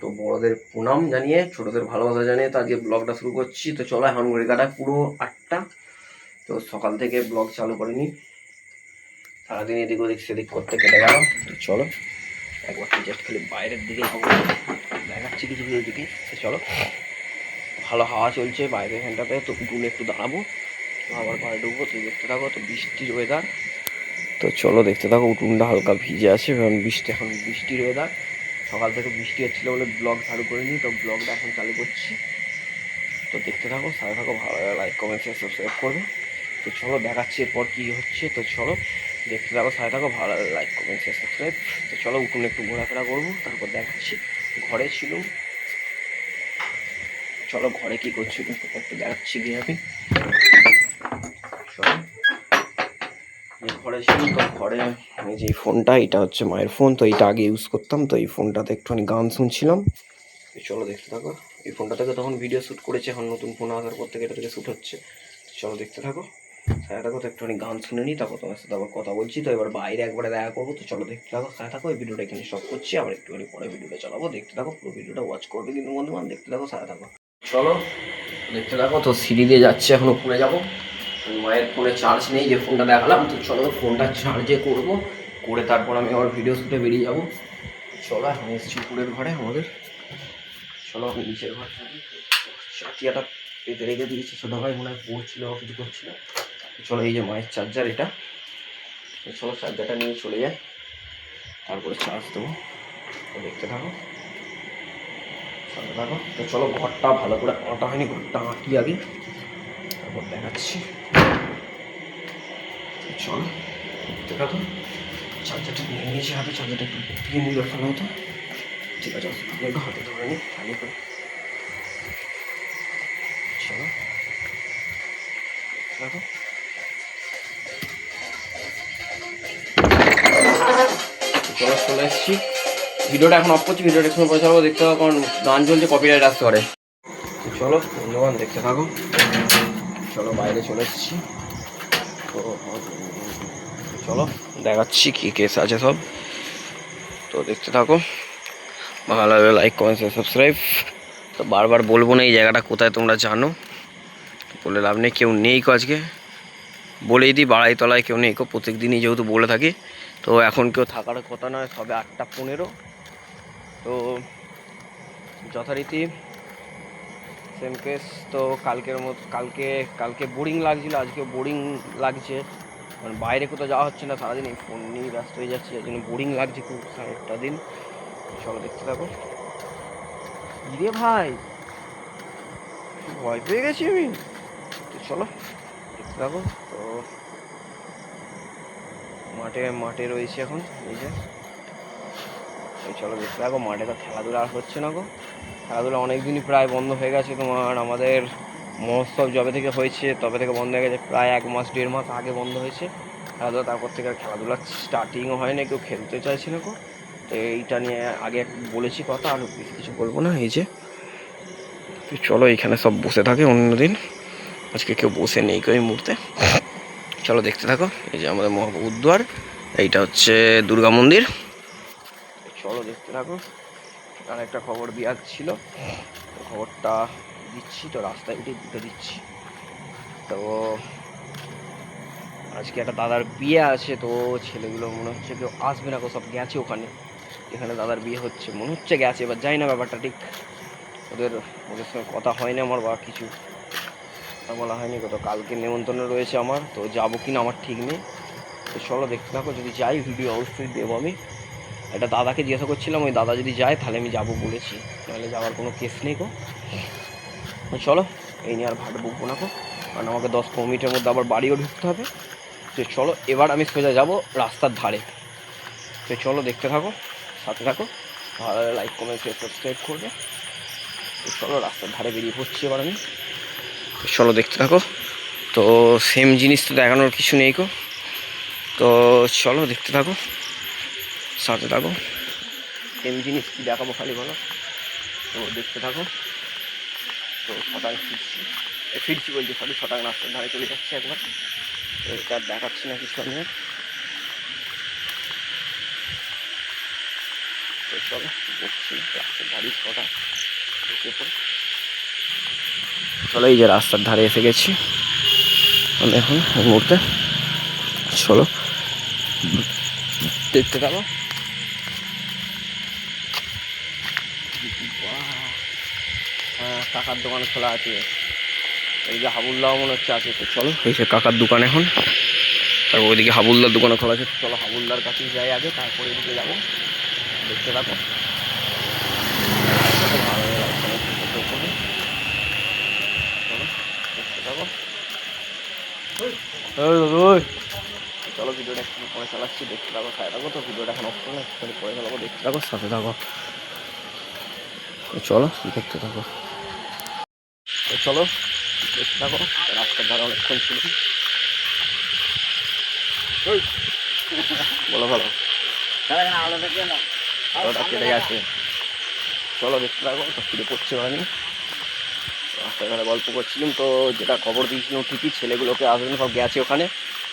তো বড়দের প্রণাম জানিয়ে ছোটদের ভালোবাসা জানিয়ে তো আজকে ব্লগটা শুরু করছি। তো চলো, এখন ঘড়ি কাটা পুরো 8টা। তো সকাল থেকে ব্লগ চালু করিনি, সারাদিন এদিক ওদিক সেদিক করতে কেটে গেল। তো চলো একবার জাস্ট খালি বাইরের দিকে যাবো, দেখাচ্ছি কিছু দিকে। তো চলো, ভালো হাওয়া চলছে বাইরে এখানটাতে, তো উঠুনে একটু দাঁড়াবো, আবার ঘরে ঢুকবো। তো দেখতে থাকো, তো বৃষ্টির ওয়েদার। তো চলো দেখতে থাকো, উঠুনটা হালকা ভিজে আছে কারণ এখন বৃষ্টির ওয়েদার। সকাল থেকে বৃষ্টি হচ্ছিলো বলে ব্লগ চালু করিনি, তো ব্লগটা এখন চালু করছি। তো দেখতে থাকো, সাথে থাকো, ভালো লাগে লাইক কমেন্ট শেয়ার সাবস্ক্রাইব করবে। তো চলো দেখাচ্ছি এরপর কী হচ্ছে। তো চলো দেখতে থাকো, সাথে থাকো, ভালো লাগে লাইক কমেন্ট শেয়ার সাবস্ক্রাইব। তো চলো উঠুন একটু ঘোরাফেরা করবো, তারপর দেখাচ্ছি। ঘরে ছিলাম, চলো ঘরে কী করছি একটু দেখাচ্ছি গিয়ে আমি। চলো ঘরে ছিলাম, তো ঘরে আমি যে ফোনটা, এটা হচ্ছে মায়ের ফোন, তো এইটা আগে ইউজ করতাম। তো এই ফোনটাতে একটুখানি গান শুনছিলাম। চলো দেখতে থাকো, এই ফোনটা থেকে তখন ভিডিও শ্যুট করেছি, এখন নতুন ফোন আসার পর থেকে এটা থেকে শ্যুট হচ্ছে। চলো দেখতে থাকো, সাথে থাকো। তো একটুখানি গান শুনে নিই, তারপর তোমার সাথে আবার কথা বলছি। তো এবার বাইরে একবারে দেখা করবো। তো চলো দেখতে থাকো, সাথে থাকো। এই ভিডিওটা এখানে স্টপ করছি, আবার একটুখানি পরে ভিডিওটা চালাবো। দেখতে থাকো, পুরো ভিডিওটা ওয়াচ করবে কিন্তু বন্ধুবান, দেখতে থাকো, সাথে থাকো। চলো দেখতে থাকো, তো সিঁড়ি দিয়ে যাচ্ছি, এখন উপরে যাবো। মায়ের ফোনে চার্জ নেই, যে ফোনটা দেখালাম। তো চলো ফোনটা চার্জে করবো, করে তারপর আমি আমার ভিডিও শ্যুটে বেরিয়ে যাবো। চলো এখন এসেছি উপরের ঘরে আমাদের। চলো আমি নিচের ঘর চাটিয়াটা পেতে রেখে দিয়েছি, ছোটো ভাই মনে হয় পড়ছিল কিছু করছিল। চলো এই যে মায়ের চার্জার এটা, চলো চার্জারটা নিয়ে চলে যায়, তারপরে চার্জ দেবো। তো দেখতে থাকো, সাথে থাকো। তো চলো ঘরটা ভালো করে আঁটা হয়নি, ঘরটা আঁকি আগে, তারপর দেখাচ্ছি। চলো দেখতে থাকো, চার্জারটা নিয়ে নিয়েছি হাতে, চার্জারটা একটু দিয়ে নিয়ে ফেলা হতো। ঠিক আছে, একটু হাতে ধরে নিই খালি করে। চলো দেখো, চলো চলে এসেছি। ভিডিওটা এখন অফ করছি, ভিডিওটা একটু পয়সা চালাবো, দেখতে থাকো, কারণ গান চলছে, কপিরাইট আসতে পারে। তো চলো বন্ধুবান দেখতে থাকো। চলো বাইরে চলে এসেছি, তো চলো দেখাচ্ছি কী কেস আছে সব। তো দেখতে থাকো, ভালো লাগলে লাইক কমেন্ট সাবস্ক্রাইব। তো বারবার বলবো না এই জায়গাটা কোথায়, তোমরা জানো, বলে লাভ নেই। কেউ নেই কো আজকে, বলেই দিই, বাড়াইতলায় কেউ নেই কো, প্রত্যেক দিনই যেহেতু বলে থাকি। তো এখন কেউ থাকার কথা নয়, সবে 8টা 15। তো যথারীতি সেম কেস। তো কালকের মতো কালকে বোরিং লাগছিল, আজকে বোরিং লাগছে, কারণ বাইরে কোথাও যাওয়া হচ্ছে না, সারাদিন এই ফোন নিয়ে ব্যস্ত হয়ে যাচ্ছে, যার জন্য বোরিং লাগছে খুব সারাটা দিন। চলো দেখতে থাকো। ইরে ভাই, ভয় পেয়ে গেছি আমি। তো চলো দেখতে থাকো। তো মাঠে রয়েছে এখন, এই যে। তো চলো দেখতে থাকো, মাঠে তো খেলাধুলা আর হচ্ছে না গো, খেলাধুলা অনেক দিনই প্রায় বন্ধ হয়ে গেছে। তোমার আমাদের মহোৎসব যবে থেকে হয়েছে তবে থেকে বন্ধ হয়ে গেছে, প্রায় 1 মাস 1.5 মাস আগে বন্ধ হয়েছে খেলাধুলা। তারপর থেকে আর খেলাধুলা স্টার্টিংও হয় না, কেউ খেলতে চাইছে না গো। তো এইটা নিয়ে আগে বলেছি কথা, আর বেশি কিছু বলবো না। এই যে চলো, এইখানে সব বসে থাকে অন্যদিন, আজকে কেউ বসে নেই কেউ এই মুহূর্তে। চলো দেখতে থাকো, এই যে আমাদের মহাবুদ্বার, এইটা হচ্ছে দুর্গা মন্দির। চলো দেখতে থাকো। আর একটা খবর দেওয়ার ছিল, তো খবরটা দিচ্ছি। তো রাস্তায় উঠে দিতে দিচ্ছি। তো আজকে একটা দাদার বিয়ে আছে, তো ছেলেগুলো মনে হচ্ছে কেউ আসবে না, সব গেছে ওখানে, এখানে দাদার বিয়ে হচ্ছে মনে হচ্ছে গেছে, এবার যাই না ব্যাপারটা ঠিক। ওদের ওদের সঙ্গে কথা হয়নি আমার, বা কিছু বলা হয়নি। তো কালকে নেমন্তন্ন রয়েছে আমার, তো যাবো কিনা আমার ঠিক নেই। তো চলো দেখতে থাকো, যদি যাই ভিডিও অবশ্যই দেবো আমি। এটা দাদাকে জিজ্ঞাসা করছিলাম, ওই দাদা যদি যায় তাহলে আমি যাবো বলেছি, নাহলে যাওয়ার কোনো কেস নেই গো। চলো এই নিয়ে আর ভাট বকবো না গো, কারণ আমাকে 10-15 মিনিটের মধ্যে আবার বাড়িও ঢুকতে হবে। তো চলো এবার আমি সোজা যাবো রাস্তার ধারে। তো চলো দেখতে থাকো, সাথে থাকো, ভালো লাইক কমেন্ট শেয়ার সাবস্ক্রাইব করবে। তো চলো রাস্তার ধারে বেরিয়ে পড়ছি এবার আমি। তো চলো দেখতে থাকো। তো সেম জিনিস তো দেখানোর কিছু নেই গো, তো চলো দেখতে থাকো, সাথে থাকো। সেম জিনিস কি দেখাবো খালি বলো, তো দেখতে থাকো। তো ফিরছি বলছি, সরি, শটাং রাস্তার ধারে চলে যাচ্ছি একবার। তো এটা দেখাচ্ছি না কিছু আমি। তো চলো পড়ছি রাস্তার ধারে ছটা। চলো এই যে রাস্তার ধারে এসে গেছি আমি এখন এই মুহূর্তে। চলো দেখতে থাকো। হ্যাঁ কাকার দোকান খোলা আছে, এই যে হাবুল্লাহ মনে হচ্ছে আছে। তো চলো এই যে কাকার দোকান এখন, তারপর ওইদিকে হাবুল্লার দোকানে খোলা আছে। চলো হাবুল্লার কাছেই যাই আগে, তারপরে এদিকে যাবো। দেখতে থাকো। চলো ভিডিওটা একটু পরে চালাচ্ছি, দেখতে থাকো, সাথে থাকো। তো ভিডিওটা এখন অফ করে একটু পরে চালাবো, দেখতে থাকো, সাথে থাকো। চলো দেখতে থাকো। তো চলো দেখতে থাকো। রাস্তার ধারে অনেকক্ষণ ছিল। বলো ভালো আলোটা কেটে গেছে। চলো দেখতে থাকো। তো ফিরে পড়ছে হয়নি, রাস্তাঘাটে গল্প করছিলাম। তো যেটা খবর দিয়েছিলাম ঠিকই, ছেলেগুলোকে আসবেন সব গেছে ওখানে।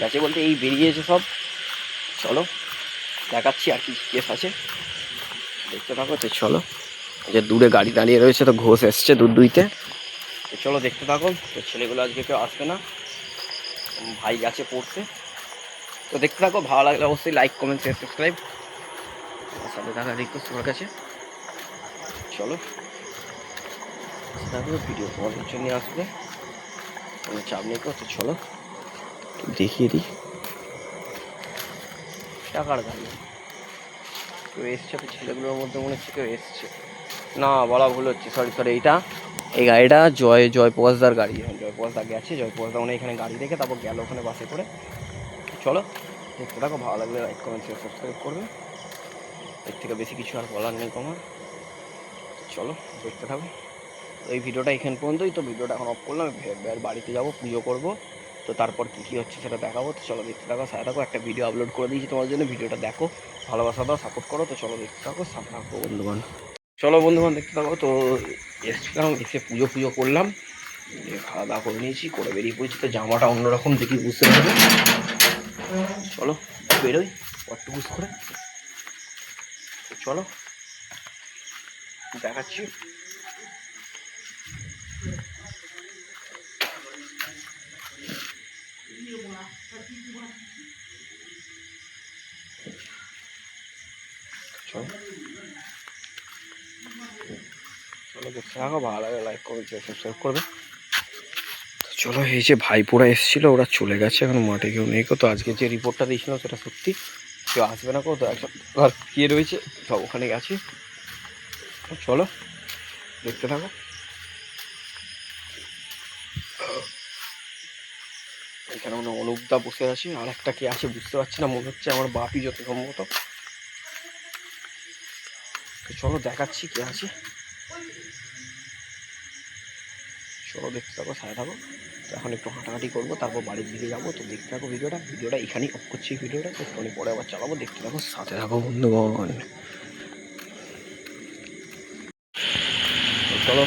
গেছে বলতে এই বেরিয়েছে সব। চলো দেখাচ্ছি আর কি কেস আছে, দেখতে থাকো। তো চলো যে দূরে গাড়ি দাঁড়িয়ে রয়েছে, তো ঘোষ এসছে দুধ দুইতে। তো চলো দেখতে থাকো। তো ছেলেগুলো আজকে কেউ আসবে না, ভাই গেছে পড়তে। তো দেখতে থাকো, ভালো লাগলে অবশ্যই লাইক কমেন্ট শেয়ার সাবস্ক্রাইব সাথে থাকা রিকোয়েস্ট তোমার কাছে। চলো দেখো, ভিডিও তোমাদের জন্য আসবে, কোনো চাপ নেই। তো চলো দেখিয়ে দিই। টাকার গাড়ি কেউ এসছে, তো ছেলেগুলোর মধ্যে মনে হচ্ছে কেউ এসছে। না বলা ভুল হচ্ছে, সরি সরি, এই গাড়িটা জয়প্রকাশদার গাড়ি। জয়প্রকাশদা গেছে, জয়প্রকাশদা মানে এখানে গাড়ি রেখে তারপর গেল ওখানে বাসে করে। চলো দেখতে থাকো, ভালো লাগলে লাইক কমেন্ট শেয়ার সাবস্ক্রাইব করবে। এর থেকে বেশি কিছু আর বলার নেই তোমার। চলো দেখতে থাকো। এই ভিডিওটা এখান পর্যন্তই। তো ভিডিওটা এখন অফ করলাম, এবার বাড়িতে যাবো, পুজো করবো। তো তারপর কী কী হচ্ছে সেটা দেখাবো। তো চলো দেখতে থাকো, সাথে থাকো। একটা ভিডিও আপলোড করে দিয়েছি তোমার জন্য, ভিডিওটা দেখো, ভালোবাসা দাও, সাপোর্ট করো। তো চলো দেখতে থাকো, সাথে থাকো বন্ধুগণ। চলো বন্ধুগণ দেখতে থাকো। তো এসছিলাম, এসে পুজো করলাম, খাওয়া দাওয়া করে নিয়েছি, করে বেরিয়ে পড়েছি। তো জামাটা অন্যরকম দেখি বুঝতে পারবে। চলো বেরোই একটু বুঝ করে। চলো দেখাচ্ছি। চলো চলো দেখতে থাকো, ভালো লাগে লাইক করবে, সাবস্ক্রাইব করবে। তো চলো এই যে ভাইপোরা এসেছিল, ওরা চলে গেছে, এখন মাঠে কেউ নেই। তো আজকে যে রিপোর্টটা দিয়েছিলাম সেটা সত্যি, কেউ আসবে না। তো একসব ঘর কে রয়েছে সব ওখানে গেছে। চলো দেখতে থাকো। এখানে মনে অনুপদা বসে আছে, আর একটা কে আছে বুঝতে পারছি না, মনে হচ্ছে আমার বাপি যত সম্ভবত। তো চলো দেখাচ্ছি কে আছে। চলো দেখতে থাকো, সাথে থাকো। তো এখন একটু হাঁটাহাঁটি করবো, তারপর বাড়ির দিকে যাবো। তো দেখতে থাকো ভিডিওটা এখানেই অফ করছি। ভিডিওটা তো একটু পরে আবার চালাবো, দেখতে থাকো, সাথে থাকো বন্ধুগণ। চলো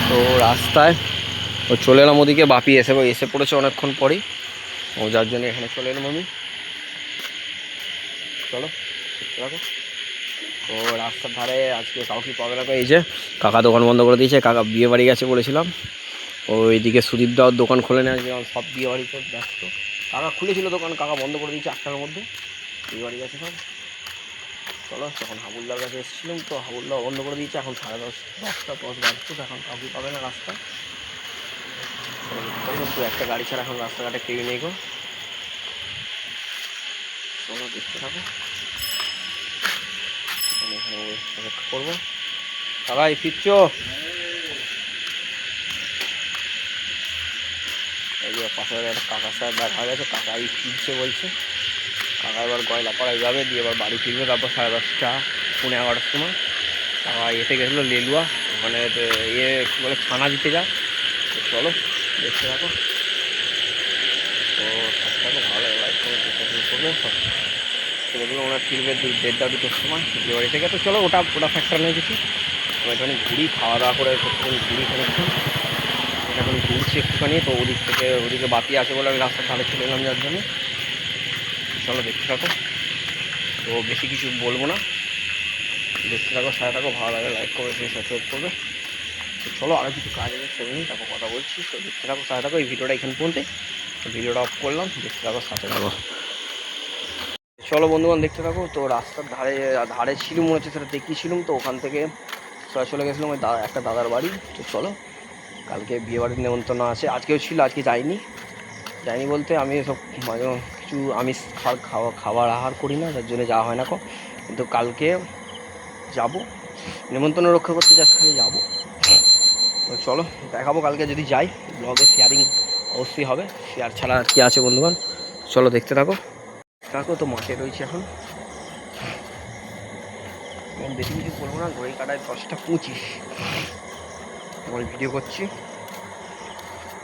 তো রাস্তায় ও চলে এলাম, ওদিকে বাপি এসে পড়েছে অনেকক্ষণ পরেই, ও যার জন্য এখানে চলে এলাম আমি। চলো দেখতে থাকো। তো রাস্তার ধারে আজকে কাউকে পাবে না। এই যে কাকা দোকান বন্ধ করে দিয়েছে, কাকা বিয়ে বাড়ি গেছে বলেছিলাম। ওইদিকে সুদীপ দাও দোকান খুলে নেয়, যেমন সব বিয়ে বাড়িতে ব্যস্ত। কাকা খুলেছিল দোকান, কাকা বন্ধ করে দিয়েছে 8টার মধ্যে, বিয়ে বাড়ি গেছে সব। চলো তখন হাবুলদার কাছে এসেছিলাম, তো হাবুলদার বন্ধ করে দিয়েছে, এখন 10:30 বাজছে। তো এখন কাউকে পাবে না রাস্তা, তো একটা গাড়ি ছাড়া এখন রাস্তাঘাটে কেউ নেই গো। চলো দেখতে থাকো, এখানে অপেক্ষা করবো। কাকাই ফিরছো? এই যে পাশে একটা কাকা সাহেব দেখা গেছে, কাকাই ফিরছে বলছে। কাকা এবার গয়লা পাড়ায় যাবে, দিয়ে এবার বাড়ি ফিরবে, তারপর 10:30 পৌনে 11টার সময়। কাকা এতে গেছিলো লেলুয়া, ওখানে কী বলে ছানা দিতে যায়। তো চলো দেখতে থাকো। তো থাকতে ভালো লাইক করবে সব। ছেলেগুলো ওনার ফিরবে 1:30 2টোর সময় বিয়ে বাড়ি থেকে। তো চলো ওটা ফ্যাক্টর নেই কিছু, আমি এখানে ঘুরি, খাওয়া দাওয়া করে ঘুরি খানিকক্ষণ। এখন ঘুরছি একটুখানি। তো ওদিকে বাতি আছে বলে আমি রাস্তার ধারে চলে এলাম যার জন্য। চলো দেখতে থাকো। তো বেশি কিছু বলবো না, দেখতে থাকো, সাথে থাকো, ভালো লাগে লাইক করবে, সাবস্ক্রাইব করবে। তো চলো আরও কিছু কাজ আছে সেগুলো নিয়ে তারপর কথা বলছি। তো দেখতে থাকো, সাথে থাকো। এই ভিডিওটা এখানে পর্যন্ত, ভিডিওটা অফ করলাম। দেখতে থাকো, সাথে থাকো। চলো বন্ধুগণ দেখতে থাকো। তো রাস্তার ধারে ধারে ছিলুম মনে হচ্ছে, সেটা দেখিয়েছিলাম। তো ওখান থেকে চলে গেছিলাম ওই একটা দাদার বাড়ি। তো চলো, কালকে বিয়ে বাড়ির নেমন্তন্ন আছে, আজকেও ছিল, আজকে যাইনি বলতে আমি সব মানে কিছু আমিষ খাবার আহার করি না, যার জন্য যাওয়া হয় না। কিন্তু কালকে যাব, নেমন্তন্ন রক্ষা করতে জাস্ট খালি যাবো। তো চলো দেখাবো কালকে যদি যাই, ব্লগে শেয়ারিং অবশ্যই হবে, শেয়ার ছাড়া আর কি আছে বন্ধুগণ। চলো দেখতে থাকো। তো মাঠে রয়েছে এখন, বেশি কিছু করবো না, ঘড়ি কাটায় 10টা 25, আমি ভিডিও করছি।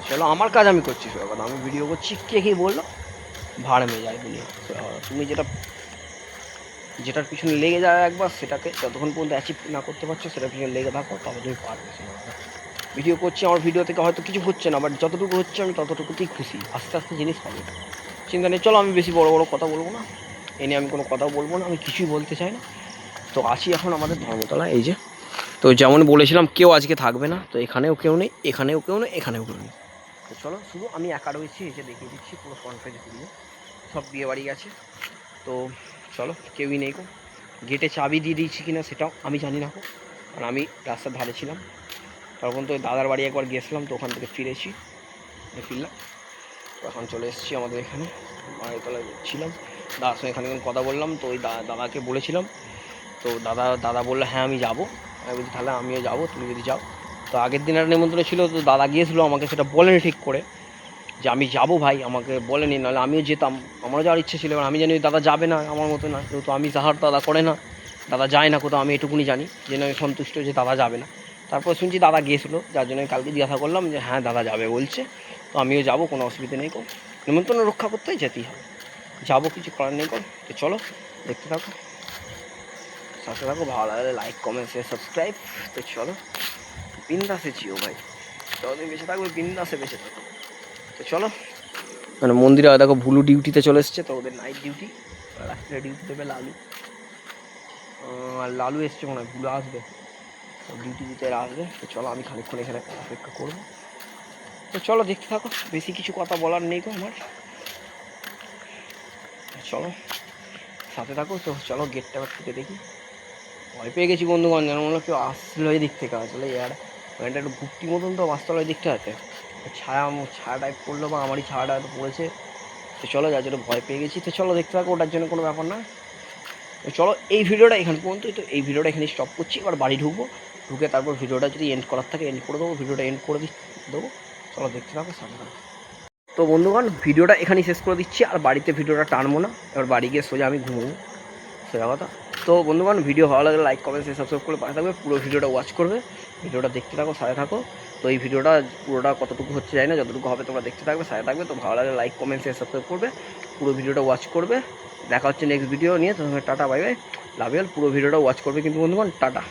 চলো, আমার কাজ আমি করছি, সব কথা আমি ভিডিও করছি। কে কী বললো ভাড় মেয়ে যায় বলি, তুমি যেটার পিছনে লেগে যায় একবার, সেটাকে যতক্ষণ পর্যন্ত অ্যাচিভ না করতে পারছো সেটার পিছনে লেগে থাকো, তবে তুমি পারবে। ভিডিও করছি, আমার ভিডিও থেকে হয়তো কিছু হচ্ছে না, বাট যতটুকু হচ্ছে আমি ততটুকুতেই খুশি। আস্তে আস্তে জিনিস হবে, চিন্তা নেই। চলো, আমি বেশি বড় বড় কথা বলবো না, এ নিয়ে আমি কোনো কথাও বলবো না, আমি কিছুই বলতে চাই না। তো আসি এখন আমাদের ধর্মতলা, এই যে। তো যেমন বলেছিলাম কেউ আজকে থাকবে না, তো এখানেও কেউ নেই, এখানেও কেউ নেই, এখানেও কেউ নেই। তো চলো, শুধু আমি একা রয়েছি, এসে দেখিয়ে দিচ্ছি পুরো ফ্রন্ট পেজে ঘুরিয়ে। সব বিয়ে বাড়ি গেছে, তো চলো, কেউই নেই। গেটে চাবি দিয়ে দিয়েছি কিনা সেটাও আমি জানি না, কারণ আমি রাস্তার ধারে ছিলাম। তখন তো দাদার বাড়ি একবার গিয়েছিলাম, তো ওখান থেকে ফিরলাম। তো এখন চলে এসেছি আমাদের এখানে, বাড়িতলায় ছিলাম, দাদার সঙ্গে এখানে কথা বললাম। তো ওই দাদাকে বলেছিলাম, তো দাদা বললো হ্যাঁ আমি যাবো। আমি বলছি তাহলে আমিও যাবো, তুমি যদি যাও। তো আগের দিন একটা নেমন্তন্ন ছিল, তো দাদা গিয়েছিলো, আমাকে সেটা বলেনি ঠিক করে যে আমি যাবো ভাই, আমাকে বলেনি, নাহলে আমিও যেতাম, আমারও যাওয়ার ইচ্ছে ছিল। আমি জানি দাদা যাবে না আমার মতো না, যেহেতু আমি যাহার দাদা করে না, দাদা যায় না কোথাও, আমি এটুকুনি জানি, যে আমি সন্তুষ্ট যে দাদা যাবে না। তারপর শুনছি দাদা গিয়েছিলো, যার জন্য আমি কালকে জিজ্ঞাসা করলাম যে হ্যাঁ দাদা যাবে বলছে, তো আমিও যাবো, কোনো অসুবিধা নেই। নেমন্তন্ন রক্ষা করতে যেতেই হবে, যাবো, কিছু করার নেই। তো চলো দেখতে থাকো, সাথে থাকো, ভালো লাগলে লাইক কমেন্ট শেয়ার সাবস্ক্রাইব। তো চলো, বিন্দাসে জিও ভাই, যতদিন বেঁচে থাকবে বিন্দাসে বেঁচে থাকো। তো চলো, মানে মন্দিরে দেখো ভুলু ডিউটিতে চলে এসছে, তো ওদের নাইট ডিউটি, রাত্রে ডিউটি দেবে লালু। আর লালু এসছে মনে হয়, ভুলু আসবে, তো ডিউটি দিতে আসবে। তো চলো, আমি খানিকক্ষণ এখানে অপেক্ষা করবো। তো চলো দেখতে থাকো, বেশি কিছু কথা বলার নেই আমার। চলো সাথে থাকো। তো চলো, গেটটা আবার ঠুকে দেখি। ভয় পেয়ে গেছি বন্ধুগণ, যেন মনে হয় কেউ আসলো এই দিক থেকে। আসলে এটা একটু ভুক্তি মতন, তো বাসতলা ওই দিকটা আছে, ছায়া টাইপ পড়লো, বা আমারই ছায়াটা হয়তো পড়েছে। তো চলো, যার জন্য ভয় পেয়ে গেছি। তো চলো দেখতে থাকো, ওটার জন্য কোনো ব্যাপার না। তো চলো, এই ভিডিওটা এখানে পর্যন্তই। তো এই ভিডিওটা এখানে স্টপ করছি, এবার বাড়ি ঢুকে তারপর ভিডিওটা যদি এন্ড করার থাকে এন্ড করে দেবো, ভিডিওটা এন্ড করে দেবো। চলো দেখতে থাকো, সামনে থাকো। তো বন্ধুগণ, ভিডিওটা এখানেই শেষ করে দিচ্ছি, আর বাড়িতে ভিডিওটা টানবো না, এবার বাড়ি গিয়ে সোজা আমি ঘুমবো, সোজা কথা। তো বন্ধুগণ, ভিডিও ভালো লাগলে লাইক কমেন্ট শেয়ার সাবস্ক্রাইব করে পাশে থাকবে, পুরো ভিডিওটা ওয়াচ করবে, ভিডিওটা দেখতে থাকো, সাথে থাকো। তো এই ভিডিওটা পুরোটা কতটুকু হচ্ছে জানি না, যতটুকু হবে তোমরা দেখতে থাকবে, সাথে থাকবে। তো ভালো লাগলে লাইক কমেন্ট শেয়ার সাবস্ক্রাইব করবে, পুরো ভিডিওটা ওয়াচ করবে। দেখা হচ্ছে নেক্সট ভিডিও নিয়ে। তো tata, bye bye, love you all. পুরো ভিডিওটা ওয়াচ করবে কিন্তু বন্ধুগণ, টাটা।